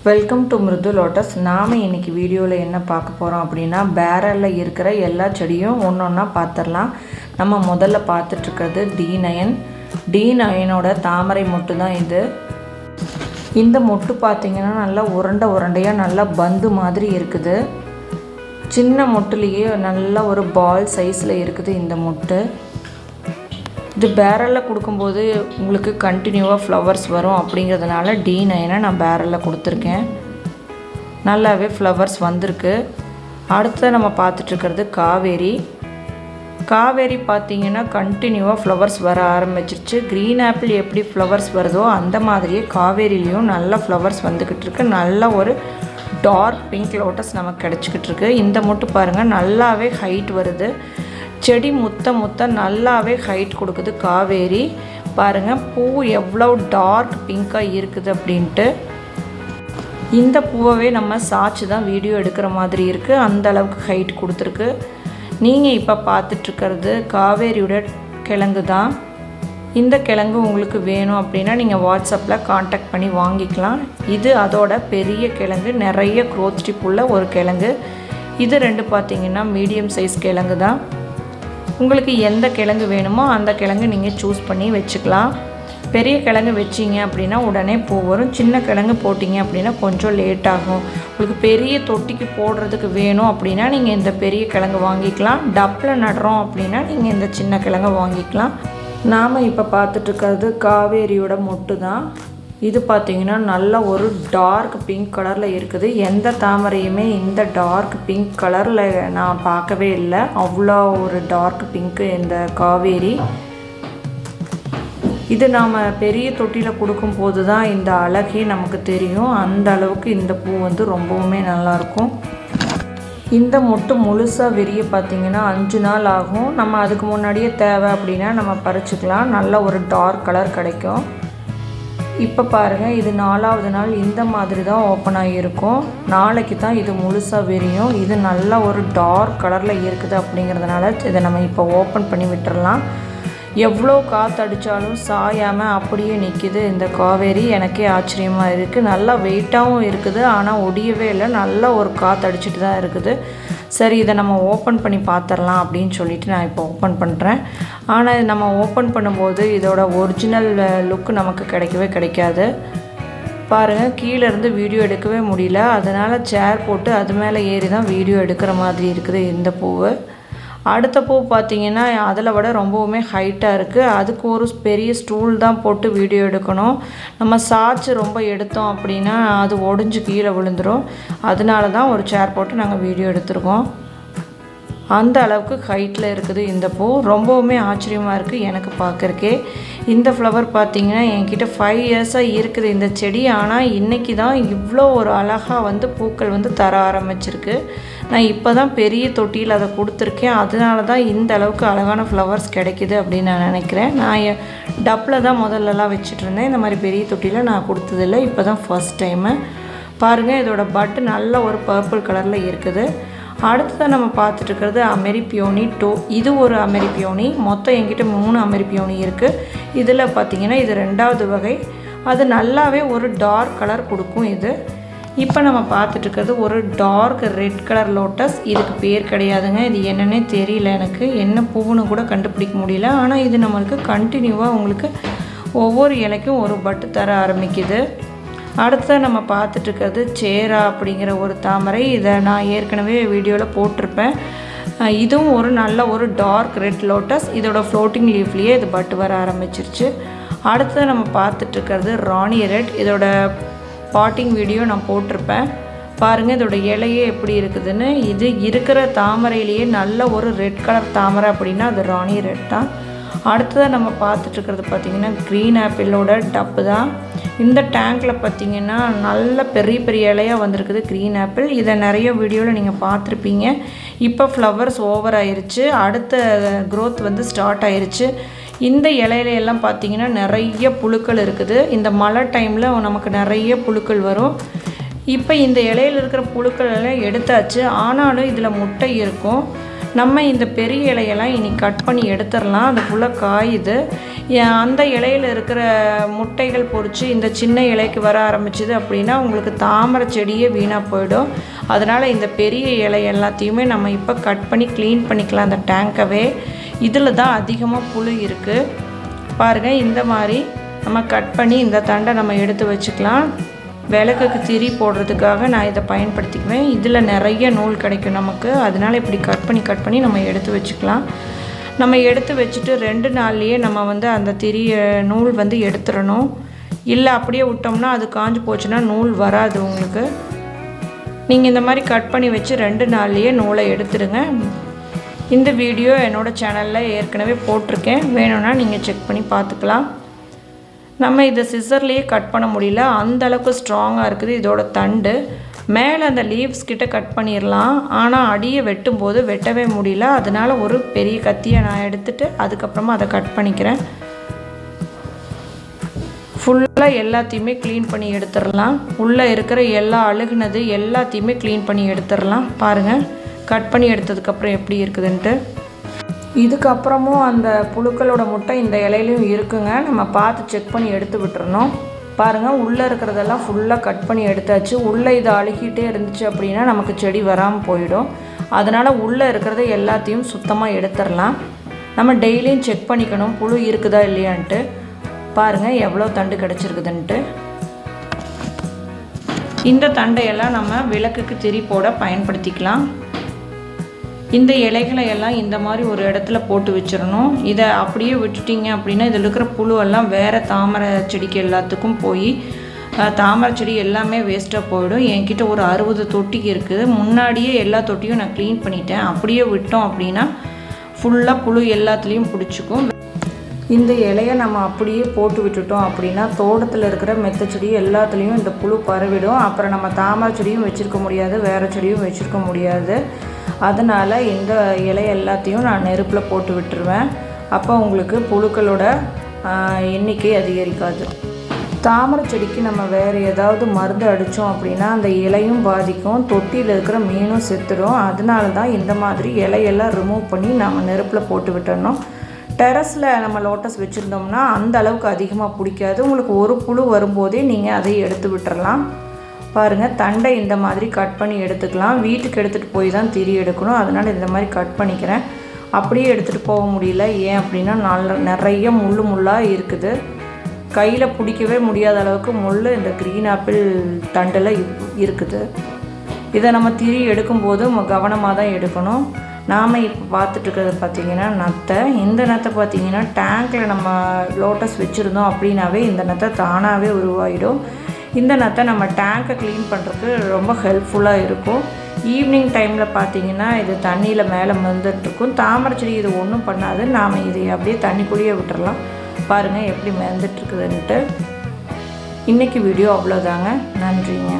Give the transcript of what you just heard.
Welcome to மிருது lotus. நாம் இன்றைக்கி வீடியோவில் என்ன பார்க்க போகிறோம் அப்படின்னா, பேரலில் இருக்கிற எல்லா செடியும் ஒன்று ஒன்றா பார்த்துடலாம். நம்ம முதல்ல பார்த்துட்ருக்கிறது D9 தாமரை மொட்டு தான் இது. இந்த மொட்டு பார்த்திங்கன்னா நல்லா உருண்டையாக நல்லா பந்து மாதிரி இருக்குது. சின்ன மொட்டுலேயே நல்ல ஒரு பால் சைஸில் இருக்குது இந்த மொட்டு. இது பேரலில் கொடுக்கும்போது உங்களுக்கு கண்டினியூவாக ஃப்ளவர்ஸ் வரும் அப்படிங்கிறதுனால D9 நான் பேரலில் கொடுத்துருக்கேன். நல்லாவே ஃப்ளவர்ஸ் வந்திருக்கு. அடுத்து நம்ம பார்த்துட்ருக்கிறது காவேரி பார்த்திங்கன்னா கண்டினியூவாக ஃப்ளவர்ஸ் வர ஆரம்பிச்சிருச்சு. க்ரீன் ஆப்பிள் எப்படி ஃப்ளவர்ஸ் வருதோ அந்த மாதிரியே காவேரிலையும் நல்ல ஃப்ளவர்ஸ் வந்துக்கிட்டு இருக்கு. நல்ல ஒரு டார்க் பிங்க் லோட்டஸ் நமக்கு கிடச்சிக்கிட்டு இருக்கு. இந்த மொட்டு பாருங்கள் நல்லாவே ஹைட் வருது. செடி முத்த நல்லாவே ஹைட் கொடுக்குது. காவேரி பாருங்கள், பூ எவ்வளோ டார்க் பிங்காக இருக்குது அப்படின்ட்டு. இந்த பூவை நம்ம சாய்ச்சி தான் வீடியோ எடுக்கிற மாதிரி இருக்குது. அந்த அளவுக்கு ஹைட் கொடுத்துருக்கு. நீங்கள் இப்போ பார்த்துட்ருக்கிறது காவேரியோட கிழங்கு தான். இந்த கிழங்கு உங்களுக்கு வேணும் அப்படின்னா நீங்கள் வாட்ஸ்அப்பில் காண்டாக்ட் பண்ணி வாங்கிக்கலாம். இது அதோட பெரிய கிழங்கு, நிறைய க்ரோத் டிப் உள்ள ஒரு கிழங்கு. இது ரெண்டு பார்த்திங்கன்னா மீடியம் சைஸ் கிழங்கு தான். உங்களுக்கு எந்த கிழங்கு வேணுமோ அந்த கிழங்கு நீங்கள் சூஸ் பண்ணி வச்சுக்கலாம். பெரிய கிழங்கு வச்சிங்க அப்படின்னா உடனே பூ வரும். சின்ன கிழங்கு போட்டிங்க அப்படின்னா கொஞ்சம் லேட் ஆகும். உங்களுக்கு பெரிய தொட்டிக்கு போடுறதுக்கு வேணும் அப்படின்னா நீங்கள் இந்த பெரிய கிழங்கு வாங்கிக்கலாம். டப்பில் நடுறோம் அப்படின்னா நீங்கள் இந்த சின்ன கிழங்கு வாங்கிக்கலாம். நாம் இப்போ பார்த்துட்ருக்கிறது காவேரியோட மொட்டு தான். இது பார்த்திங்கன்னா நல்ல ஒரு டார்க் பிங்க் கலரில் இருக்குது. எந்த தாமரையுமே இந்த டார்க் பிங்க் கலரில் நான் பார்க்கவே இல்லை. அவ்வளோ ஒரு டார்க் பிங்க்கு இந்த காவேரி. இது நாம் பெரிய தொட்டியில் கொடுக்கும்போது தான் இந்த அழகே நமக்கு தெரியும். அந்த அளவுக்கு இந்த பூ வந்து ரொம்பவுமே நல்லாயிருக்கும். இந்த மொட்டு முழுசாக விரிய பார்த்திங்கன்னா 5 நாள் ஆகும். நம்ம அதுக்கு முன்னாடியே தேவை அப்படின்னா நம்ம பறிச்சுக்கலாம். நல்ல ஒரு டார்க் கலர் கிடைக்கும். இப்போ பாருங்கள், இது 4வது நாள் இந்த மாதிரி தான் ஓப்பன் ஆகியிருக்கும். நாளைக்கு தான் இது முழுசாக விரியும். இது நல்ல ஒரு டார்க் கலரில் இருக்குது அப்படிங்கிறதுனால இதை நம்ம இப்போ ஓப்பன் பண்ணி விட்டுறலாம். எவ்வளோ காற்றடித்தாலும் சாயாமல் அப்படியே நிற்கிது இந்த காவேரி. எனக்கே ஆச்சரியமாக இருக்குது. நல்லா வெயிட்டாகவும் இருக்குது, ஆனால் ஒடியவே இல்லை. நல்லா ஒரு காற்றடிச்சிட்டு தான் இருக்குது. சரி, இதை நம்ம ஓப்பன் பண்ணி பார்த்துடலாம் அப்படின்னு சொல்லிட்டு நான் இப்போ ஓப்பன் பண்ணுறேன். ஆனால் நம்ம ஓப்பன் பண்ணும்போது இதோட ஒரிஜினல் லுக்கு நமக்கு கிடைக்காது. பாருங்கள், கீழேருந்து வீடியோ எடுக்கவே முடியல. அதனால் சேர் போட்டு அது மேலே ஏறி தான் வீடியோ எடுக்கிற மாதிரி இருக்குது இந்த பூவு. அடுத்த பூ பார்த்திங்கன்னா அதில் விட ரொம்பவுமே ஹைட்டாக இருக்குது. அதுக்கு ஒரு பெரிய ஸ்டூல் தான் போட்டு வீடியோ எடுக்கணும். நம்ம சாய்ச்சி ரொம்ப எடுத்தோம் அப்படின்னா அது ஒடிஞ்சு கீழே விழுந்துடும். அதனால தான் ஒரு சேர் போட்டு நாங்கள் வீடியோ எடுத்துருக்கோம். அந்த அளவுக்கு ஹைட்டில் இருக்குது இந்த பூ. ரொம்பவுமே ஆச்சரியமாக இருக்குது எனக்கு பார்க்குறக்கே. இந்த ஃப்ளவர் பார்த்திங்கன்னா என்கிட்ட 5 இயர்ஸாக இருக்குது இந்த செடி. ஆனால் இன்றைக்கி தான் இவ்வளோ ஒரு அழகாக வந்து பூக்கள் வந்து தர ஆரம்பிச்சிருக்கு. நான் இப்போ தான் பெரிய தொட்டியில் அதை கொடுத்துருக்கேன். அதனால தான் இந்த அளவுக்கு அழகான ஃப்ளவர்ஸ் கிடைக்கிது அப்படின்னு நான் நினைக்கிறேன். நான் டப்பில் தான் முதல்லலாம் வச்சுட்ருந்தேன். இந்த மாதிரி பெரிய தொட்டியில் நான் கொடுத்ததில்லை. இப்போ தான் ஃபஸ்ட் டைமு. பாருங்கள், இதோட பட்டு நல்ல ஒரு பர்பிள் கலரில் இருக்குது. அடுத்ததான் நம்ம பார்த்துட்ருக்கிறது அமெரிபியோனி 2. இது ஒரு அமெரிபியோனி. மொத்தம் என்கிட்ட 3 அமெரிபியோனி இருக்குது. இதில் பார்த்திங்கன்னா இது 2வது வகை. அது நல்லாவே ஒரு டார்க் கலர் கொடுக்கும் இது. இப்போ நம்ம பார்த்துட்ருக்கிறது ஒரு டார்க் ரெட் கலர் லோட்டஸ். இதுக்கு பேர் கிடையாதுங்க. இது என்னன்னே தெரியல, எனக்கு என்ன பூவுன்னு கூட கண்டுபிடிக்க முடியல. ஆனால் இது நம்மளுக்கு கண்டினியூவாக உங்களுக்கு ஒவ்வொரு இலைக்கும் ஒரு பட்டு தர ஆரம்பிக்குது. அடுத்த நம்ம பார்த்துட்ருக்கிறது சேரா அப்படிங்கிற ஒரு தாமரை. இதை நான் ஏற்கனவே வீடியோவில் போட்டிருப்பேன். இதுவும் ஒரு நல்ல ஒரு டார்க் ரெட் லோட்டஸ். இதோட ஃப்ளோட்டிங் லீஃப்லேயே இது பட்டு வர ஆரம்பிச்சிருச்சு. அடுத்து நம்ம பார்த்துட்ருக்கிறது ராணி ரெட். இதோட பாட்டிங் வீடியோ நான் போட்டிருப்பேன். பாருங்கள் இதோட இலையே எப்படி இருக்குதுன்னு. இது இருக்கிற தாமரையிலேயே நல்ல ஒரு ரெட் கலர் தாமரை அப்படின்னா அது ராணி ரெட் தான். அடுத்ததாக நம்ம பார்த்துட்ருக்கிறது பார்த்திங்கன்னா க்ரீன் ஆப்பிளோட டப்பு தான். இந்த டேங்கில் பார்த்திங்கன்னா நல்ல பெரிய இலையாக வந்திருக்குது க்ரீன் ஆப்பிள். இதை நிறைய வீடியோவில் நீங்கள் பார்த்துருப்பீங்க. இப்போ ஃப்ளவர்ஸ் ஓவர் ஆயிடுச்சு. அடுத்த க்ரோத் வந்து ஸ்டார்ட் ஆயிடுச்சு. இந்த இலையிலையெல்லாம் பார்த்திங்கன்னா நிறைய புழுக்கள் இருக்குது. இந்த மழை டைமில் நமக்கு நிறைய புழுக்கள் வரும். இப்போ இந்த இலையில் இருக்கிற புழுக்கள் எல்லாம் எடுத்தாச்சு. ஆனாலும் இதில் முட்டை இருக்கும். நம்ம இந்த பெரிய இலையெல்லாம் இனி கட் பண்ணி எடுத்துடலாம். அது ஃபுல்லாக காயுது. அந்த இலையில் இருக்கிற முட்டைகள் பொறிச்சு இந்த சின்ன இலைக்கு வர ஆரம்பிச்சிது அப்படின்னா உங்களுக்கு தாமரை செடியே வீணாக போயிடும். அதனால் இந்த பெரிய இலை எல்லாத்தையுமே நம்ம இப்போ கட் பண்ணி க்ளீன் பண்ணிக்கலாம். அந்த டேங்கவே இதில் தான் அதிகமாக புழு இருக்குது. பாருங்கள், இந்த மாதிரி நம்ம கட் பண்ணி இந்த தண்டை நம்ம எடுத்து வச்சுக்கலாம். விளக்குக்கு திரி போடுறதுக்காக நான் இதை பயன்படுத்திக்குவேன். இதில் நிறைய நூல் கிடைக்கும் நமக்கு. அதனால் இப்படி கட் பண்ணி நம்ம எடுத்து வச்சுக்கலாம். நம்ம எடுத்து வச்சுட்டு 2 நாள்லேயே நம்ம அந்த நூல் எடுத்துடணும். இல்லை அப்படியே விட்டோம்னா அது காஞ்சு போச்சுன்னா நூல் வராது உங்களுக்கு. நீங்கள் இந்த மாதிரி கட் பண்ணி வச்சு 2 நாள்லேயே நூலை எடுத்துடுங்க. இந்த வீடியோ என்னோடய சேனலில் ஏற்கனவே போட்டிருக்கேன், வேணும்னா நீங்கள் செக் பண்ணி பார்த்துக்கலாம். நம்ம இதை சிசர்லேயே கட் பண்ண முடியல, அந்த அளவுக்கு ஸ்ட்ராங்காக இருக்குது இதோட தண்டு. மேலே அந்த லீவ்ஸ் கிட்ட கட் பண்ணிடலாம், ஆனால் அடியை வெட்டும்போது வெட்டவே முடியல. அதனால் ஒரு பெரிய கத்தியை நான் எடுத்துகிட்டு அதுக்கப்புறமா அதை கட் பண்ணிக்கிறேன். ஃபுல்லாக எல்லாத்தையுமே க்ளீன் பண்ணி எடுத்துடலாம். உள்ளே இருக்கிற எல்லா அழுகுனது எல்லாத்தையுமே க்ளீன் பண்ணி எடுத்துடலாம். பாருங்கள், கட் பண்ணி எடுத்ததுக்கப்புறம் எப்படி இருக்குதுன்ட்டு. இதுக்கப்புறமும் அந்த புழுக்களோட முட்டை இந்த இலையிலையும் இருக்குங்க. நம்ம பார்த்து செக் பண்ணி எடுத்து விட்டுறணும். பாருங்கள், உள்ளே இருக்கிறதெல்லாம் ஃபுல்லாக கட் பண்ணி எடுத்தாச்சு. உள்ளே இதை அழுகிட்டே இருந்துச்சு அப்படின்னா நமக்கு செடி வராமல் போயிடும். அதனால் உள்ளே இருக்கிறத எல்லாத்தையும் சுத்தமாக எடுத்துடலாம். நம்ம டெய்லியும் செக் பண்ணிக்கணும் புழு இருக்குதா இல்லையான்ட்டு. பாருங்கள் எவ்வளோ தண்டு கிடச்சிருக்குதுன்ட்டு. இந்த தண்டையெல்லாம் நம்ம விளக்குக்கு திரி போட பயன்படுத்திக்கலாம். இந்த இலைகளை எல்லாம் இந்த மாதிரி ஒரு இடத்துல போட்டு வச்சிடணும். இதை அப்படியே விட்டுட்டிங்க அப்படின்னா இதில் இருக்கிற புழுவெல்லாம் வேறு தாமரை செடிக்கு எல்லாத்துக்கும் போய் தாமரை செடி எல்லாமே வேஸ்ட்டாக போயிடும். என்கிட்ட ஒரு 60 தொட்டிக்கு இருக்குது. முன்னாடியே எல்லா தொட்டியும் நான் க்ளீன் பண்ணிட்டேன். அப்படியே விட்டோம் அப்படின்னா ஃபுல்லாக புழு எல்லாத்துலேயும் பிடிச்சிக்கும். இந்த இலையை நம்ம அப்படியே போட்டு விட்டுட்டோம் அப்படின்னா தோட்டத்தில் இருக்கிற மெத்த செடி எல்லாத்துலேயும் இந்த புழு பரவிடும். அப்புறம் நம்ம தாமரை செடியும் வச்சுருக்க முடியாது, வேறு செடியும் வச்சுருக்க முடியாது. அதனால் இந்த இலை எல்லாத்தையும் நான் நெருப்பில் போட்டு விட்டுருவேன். அப்போ உங்களுக்கு புழுக்களோட எண்ணிக்கை அதிகரிக்காது. தாமரை செடிக்கு நம்ம வேறு ஏதாவது மருந்து அடித்தோம் அப்படின்னா அந்த இலையும் பாதிக்கும், தொட்டியில் இருக்கிற மீனும் செத்துடும். அதனால தான் இந்த மாதிரி இலையெல்லாம் ரிமூவ் பண்ணி நம்ம நெருப்பில் போட்டு விட்டுறணும். டெரஸில் நம்ம லோட்டஸ் வச்சுருந்தோம்னா அந்த அளவுக்கு அதிகமாக பிடிக்காது. உங்களுக்கு ஒரு புழு வரும்போதே நீங்கள் அதை எடுத்து விட்டுறலாம். பாருங்கள், தண்டை இந்த மாதிரி கட் பண்ணி எடுத்துக்கலாம். வீட்டுக்கு எடுத்துகிட்டு போய் தான் திரி எடுக்கணும். அதனால் இந்த மாதிரி கட் பண்ணிக்கிறேன். அப்படியே எடுத்துகிட்டு போக முடியல. ஏன் அப்படின்னா நிறைய முள்ளாக இருக்குது. கையில் பிடிக்கவே முடியாத அளவுக்கு முள் இந்த க்ரீன் ஆப்பிள் தண்டில் இருக்குது. இதை நம்ம திரி எடுக்கும்போது கவனமாக தான் எடுக்கணும். நாம் இப்போ பார்த்துட்ருக்கிறது பார்த்திங்கன்னா நத்தை. இந்த நத்தை பார்த்திங்கன்னா டேங்க்கில் நம்ம லோட்டஸ் வச்சுருந்தோம் அப்படின்னாவே இந்த நத்தை தானாகவே உருவாயிடும். இந்த நத்தை நம்ம டேங்கை க்ளீன் பண்ணுறதுக்கு ரொம்ப ஹெல்ப்ஃபுல்லாக இருக்கும். ஈவினிங் டைமில் பார்த்திங்கன்னா இது தண்ணியில் மேலே மிதந்துட்டுருக்கும். தாமரை செடி இது ஒன்றும் பண்ணாது. நாம் இதை அப்படியே தண்ணிக்குள்ளேயே விட்டுறலாம். பாருங்கள் எப்படி மிதந்துட்டுருக்குதுன்ட்டு. இன்றைக்கி வீடியோ அவ்வளோதாங்க. நன்றிங்க.